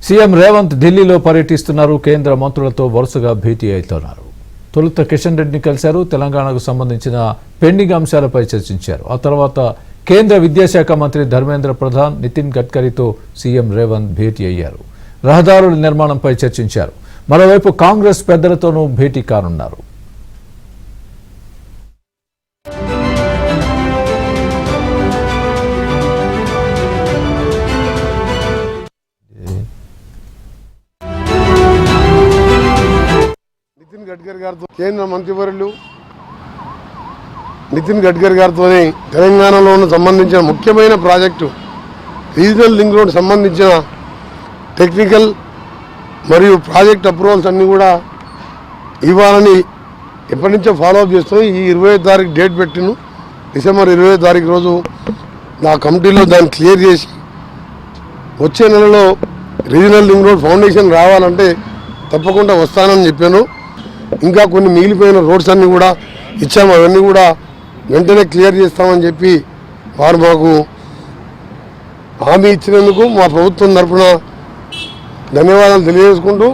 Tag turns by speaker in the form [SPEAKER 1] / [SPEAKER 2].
[SPEAKER 1] CM Revanth ఢిల్లీలో పర్యటిస్తున్నారు. కేంద్ర మంత్రులతో వరుసగా భేటీ అవుతున్నారు. తొలుత కిషన్ రెడ్డిని కలిశారు. తెలంగాణకు సంబంధించిన పెండింగ్ అంశాలపై చర్చించారు. ఆ తర్వాత కేంద్ర విద్యాశాఖ మంత్రి ధర్మేంద్ర ప్రధాన్, నితిన్ గడ్కరీతో సీఎం రేవంత్ భేటీ అయ్యారు. రహదారుల నిర్మాణంపై చర్చించారు. మరోవైపు కాంగ్రెస్ పెద్దలతోనూ భేటీ కానున్నారు.
[SPEAKER 2] నితిన్ గడ్కరీ గారితో కేంద్ర మంత్రివర్యులు నితిన్ గడ్కరీ గారితో తెలంగాణలో సంబంధించిన ముఖ్యమైన ప్రాజెక్టు రీజనల్ లింక్ రోడ్ సంబంధించిన టెక్నికల్ మరియు ప్రాజెక్ట్ అప్రూవల్స్ అన్నీ కూడా ఇవ్వాలని ఎప్పటి నుంచో ఫాలోఅప్ చేస్తాం. ఈ 25 తారీఖు డేట్ పెట్టిను. డిసెంబర్ 20 తారీఖు రోజు నా కమిటీలో దాన్ని క్లియర్ చేసి వచ్చే నెలలో రీజనల్ లింక్ రోడ్ ఫౌండేషన్ రావాలంటే తప్పకుండా వస్తానని చెప్పాను. ఇంకా కొన్ని మిగిలిపోయిన రోడ్స్ అన్నీ కూడా ఇచ్చాము. అవన్నీ కూడా వెంటనే క్లియర్ చేస్తామని చెప్పి వారు మాకు హామీ ఇచ్చినందుకు మా ప్రభుత్వం తరఫున ధన్యవాదాలు తెలియజేసుకుంటూ